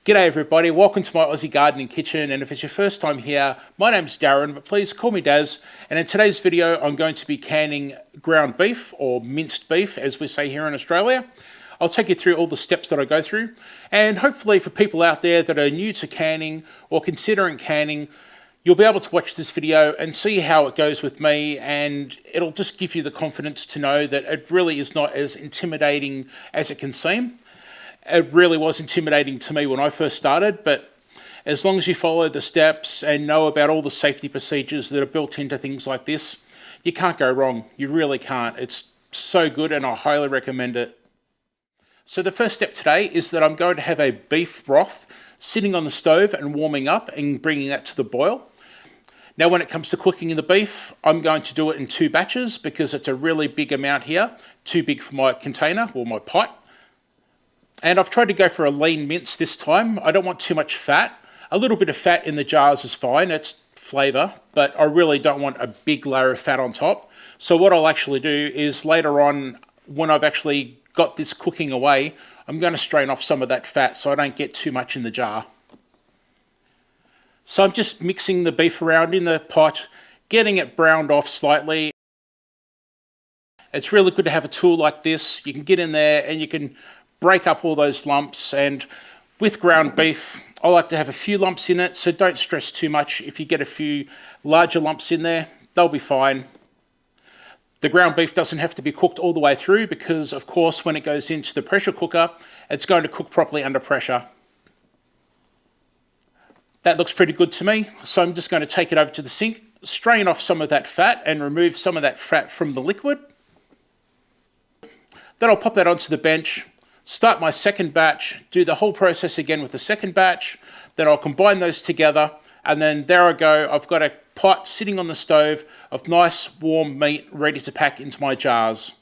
G'day everybody, welcome to my Aussie Gardening Kitchen, and if it's your first time here, my name's Darren, but please call me Daz, and in today's video I'm going to be canning ground beef, or minced beef as we say here in Australia. I'll take you through all the steps that I go through, and hopefully for people out there that are new to canning or considering canning, you'll be able to watch this video and see how it goes with me, and it'll just give you the confidence to know that it really is not as intimidating as it can seem. It really was intimidating to me when I first started, but as long as you follow the steps and know about all the safety procedures that are built into things like this, you can't go wrong. You really can't. It's so good and I highly recommend it. So the first step today is that I'm going to have a beef broth sitting on the stove and warming up and bringing that to the boil. Now when it comes to cooking the beef, I'm going to do it in 2 batches because it's a really big amount here, too big for my container or my pot. And I've tried to go for a lean mince this time. I don't want too much fat. A little bit of fat in the jars is fine, it's flavour, but I really don't want a big layer of fat on top. So what I'll actually do is later on, when I've actually got this cooking away, I'm going to strain off some of that fat so I don't get too much in the jar. So I'm just mixing the beef around in the pot, getting it browned off slightly. It's really good to have a tool like this. You can get in there and you can break up all those lumps, and with ground beef I like to have a few lumps in it, so don't stress too much. If you get a few larger lumps in there, they'll be fine. The ground beef doesn't have to be cooked all the way through because of course when it goes into the pressure cooker it's going to cook properly under pressure. That looks pretty good to me, so I'm just going to take it over to the sink, strain off some of that fat and remove some of that fat from the liquid. Then I'll pop that onto the bench, start my second batch, do the whole process again with the second batch, then I'll combine those together, and then there I go, I've got a pot sitting on the stove of nice warm meat ready to pack into my jars.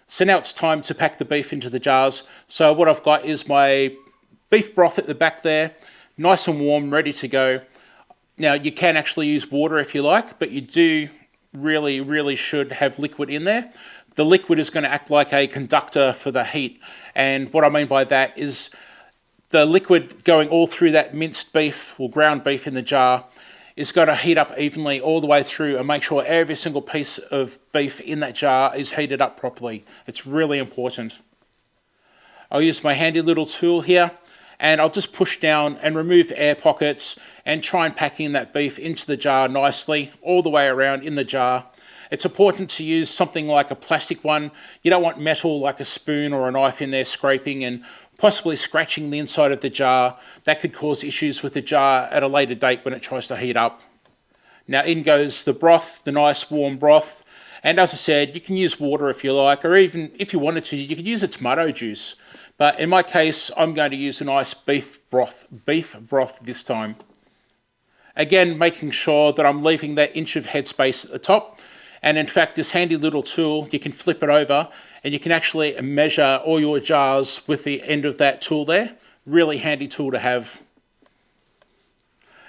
So now it's time to pack the beef into the jars. So what I've got is my beef broth at the back there, nice and warm, ready to go. Now you can actually use water if you like, but you do really should have liquid in there. The liquid is going to act like a conductor for the heat, and what I mean by that is the liquid going all through that minced beef or ground beef in the jar is going to heat up evenly all the way through and make sure every single piece of beef in that jar is heated up properly. It's really important. I'll use my handy little tool here and I'll just push down and remove air pockets and try and pack in that beef into the jar nicely all the way around in the jar. It's important to use something like a plastic one. You don't want metal like a spoon or a knife in there scraping and possibly scratching the inside of the jar. That could cause issues with the jar at a later date when it tries to heat up. Now in goes the broth, the nice warm broth. And as I said, you can use water if you like, or even if you wanted to, you could use a tomato juice. But in my case, I'm going to use a nice beef broth this time. Again, making sure that I'm leaving that inch of headspace at the top. And in fact, this handy little tool, you can flip it over and you can actually measure all your jars with the end of that tool there. Really handy tool to have.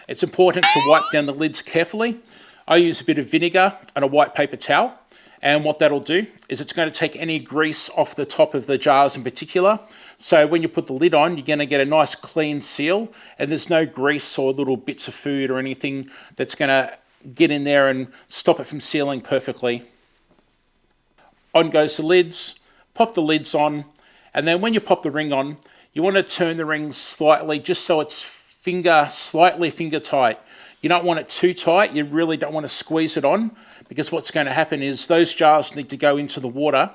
It's important to wipe down the lids carefully. I use a bit of vinegar and a white paper towel. And what that'll do is it's going to take any grease off the top of the jars in particular. So when you put the lid on, you're going to get a nice clean seal and there's no grease or little bits of food or anything that's going to get in there and stop it from sealing perfectly. On goes the lids, pop the lids on, and then when you pop the ring on, you want to turn the ring slightly just so it's slightly finger tight. You don't want it too tight, you really don't want to squeeze it on, because what's going to happen is those jars need to go into the water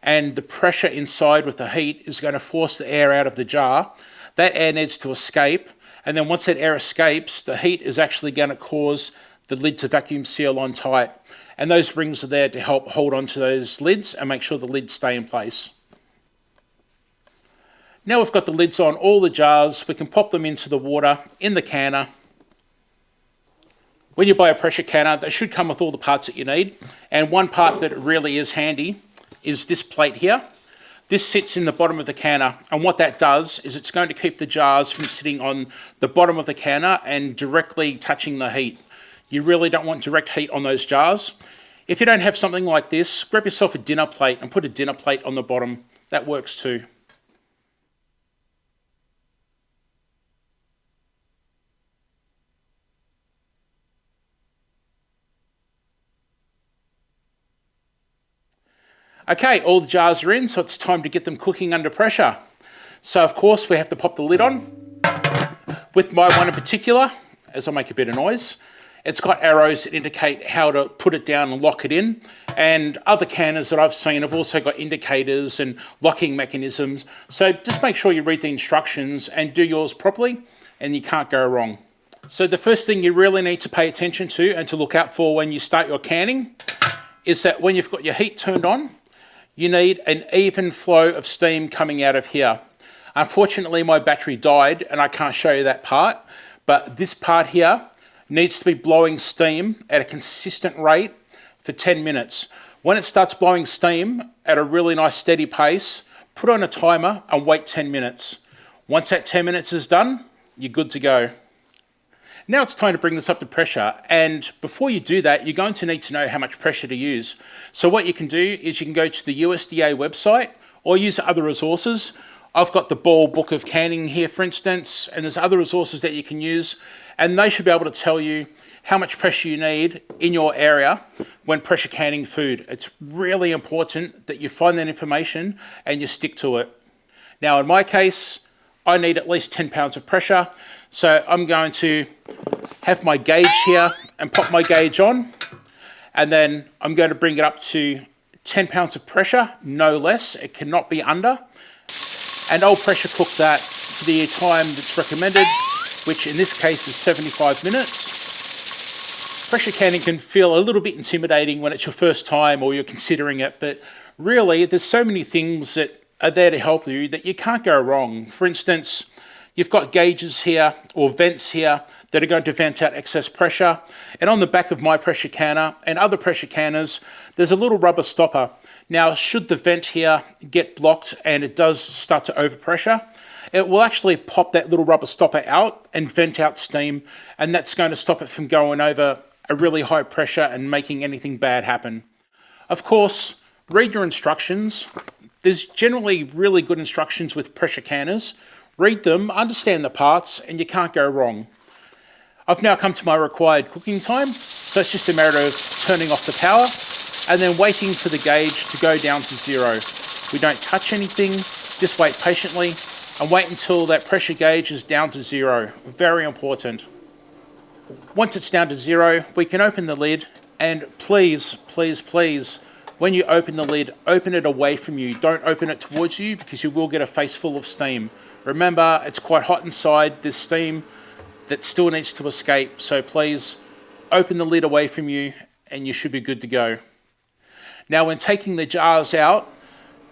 and the pressure inside with the heat is going to force the air out of the jar. That air needs to escape, and then once that air escapes, the heat is actually going to cause the lid to vacuum seal on tight. And those rings are there to help hold on to those lids and make sure the lids stay in place. Now we've got the lids on all the jars, we can pop them into the water in the canner. When you buy a pressure canner, they should come with all the parts that you need. And one part that really is handy is this plate here. This sits in the bottom of the canner, and what that does is it's going to keep the jars from sitting on the bottom of the canner and directly touching the heat. You really don't want direct heat on those jars. If you don't have something like this, grab yourself a dinner plate and put a dinner plate on the bottom. That works too. Okay, all the jars are in, so it's time to get them cooking under pressure. So of course we have to pop the lid on. With my one in particular, as I make a bit of noise, it's got arrows that indicate how to put it down and lock it in. And other canners that I've seen have also got indicators and locking mechanisms. So just make sure you read the instructions and do yours properly, and you can't go wrong. So the first thing you really need to pay attention to and to look out for when you start your canning is that when you've got your heat turned on, you need an even flow of steam coming out of here. Unfortunately, my battery died and I can't show you that part, but this part here needs to be blowing steam at a consistent rate for 10 minutes. When it starts blowing steam at a really nice steady pace, put on a timer and wait 10 minutes. Once that 10 minutes is done, you're good to go. Now it's time to bring this up to pressure, and before you do that, you're going to need to know how much pressure to use. So what you can do is you can go to the USDA website or use other resources. I've got the Ball Book of Canning here, for instance, and there's other resources that you can use, and they should be able to tell you how much pressure you need in your area when pressure canning food. It's really important that you find that information and you stick to it. Now in my case, I need at least 10 pounds of pressure. So I'm going to have my gauge here and pop my gauge on. And then I'm going to bring it up to 10 pounds of pressure, no less. It cannot be under. And I'll pressure cook that for the time that's recommended, which in this case is 75 minutes. Pressure canning can feel a little bit intimidating when it's your first time or you're considering it, but really there's so many things that are there to help you that you can't go wrong. For instance, you've got gauges here or vents here that are going to vent out excess pressure. And on the back of my pressure canner and other pressure canners, there's a little rubber stopper. Now, should the vent here get blocked and it does start to overpressure, it will actually pop that little rubber stopper out and vent out steam, and that's going to stop it from going over a really high pressure and making anything bad happen. Of course, read your instructions. There's generally really good instructions with pressure canners. Read them, understand the parts, and you can't go wrong. I've now come to my required cooking time, so it's just a matter of turning off the power and then waiting for the gauge to go down to 0. We don't touch anything, just wait patiently and wait until that pressure gauge is down to 0. Very important. Once it's down to 0, we can open the lid, and please, please, please, when you open the lid, open it away from you. Don't open it towards you because you will get a face full of steam. Remember, it's quite hot inside. There's steam that still needs to escape. So please open the lid away from you and you should be good to go. Now, when taking the jars out,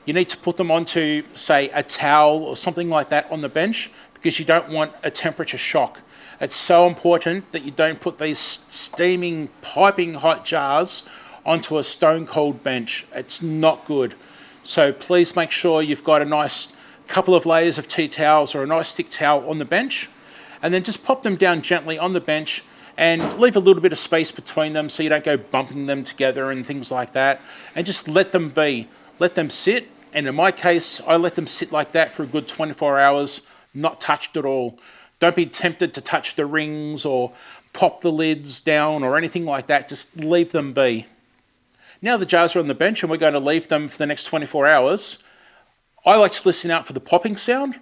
you need to put them onto, say, a towel or something like that on the bench because you don't want a temperature shock. It's so important that you don't put these steaming, piping hot jars onto a stone cold bench. It's not good. So please make sure you've got a nice couple of layers of tea towels or a nice thick towel on the bench, and then just pop them down gently on the bench and leave a little bit of space between them so you don't go bumping them together and things like that, and just let them be. Let them sit, and in my case, I let them sit like that for a good 24 hours, not touched at all. Don't be tempted to touch the rings or pop the lids down or anything like that. Just leave them be. Now the jars are on the bench and we're going to leave them for the next 24 hours. I like to listen out for the popping sound.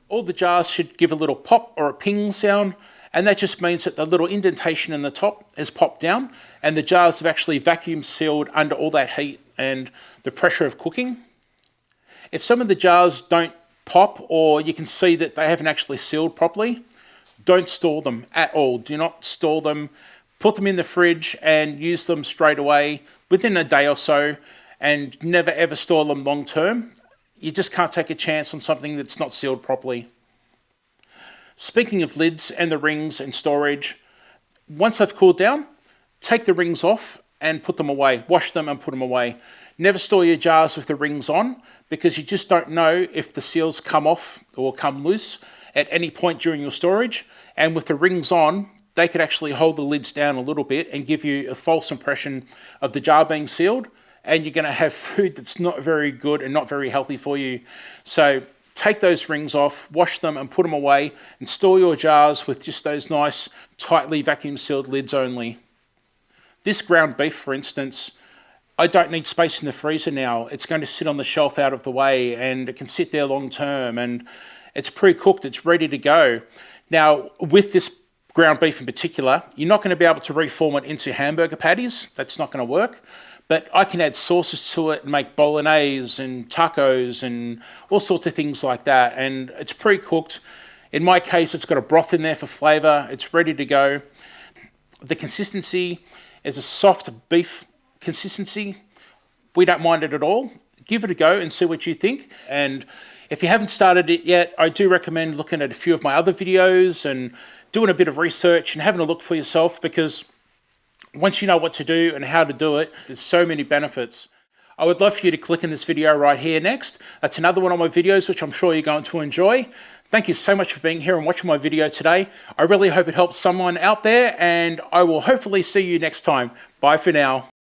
All the jars should give a little pop or a ping sound, and that just means that the little indentation in the top has popped down and the jars have actually vacuum sealed under all that heat and the pressure of cooking. If some of the jars don't pop or you can see that they haven't actually sealed properly, don't store them at all. Do not store them. Put them in the fridge and use them straight away within a day or so, and never ever store them long term. You just can't take a chance on something that's not sealed properly. Speaking of lids and the rings and storage, once they've cooled down, take the rings off and put them away. Wash them and put them away. Never store your jars with the rings on because you just don't know if the seals come off or come loose at any point during your storage. And with the rings on, they could actually hold the lids down a little bit and give you a false impression of the jar being sealed, and you're going to have food that's not very good and not very healthy for you. So take those rings off, wash them and put them away, and store your jars with just those nice, tightly vacuum sealed lids only. This ground beef, for instance, I don't need space in the freezer now. It's going to sit on the shelf out of the way, and it can sit there long term, and it's pre-cooked, it's ready to go. Now, with this ground beef in particular, you're not going to be able to reform it into hamburger patties. That's not going to work. But I can add sauces to it and make bolognese and tacos and all sorts of things like that. And it's pre-cooked. In my case, it's got a broth in there for flavor. It's ready to go. The consistency is a soft beef consistency. We don't mind it at all. Give it a go and see what you think. And if you haven't started it yet, I do recommend looking at a few of my other videos and doing a bit of research and having a look for yourself, because once you know what to do and how to do it, there's so many benefits. I would love for you to click in this video right here next. That's another one of my videos, which I'm sure you're going to enjoy. Thank you so much for being here and watching my video today. I really hope it helps someone out there, and I will hopefully see you next time. Bye for now.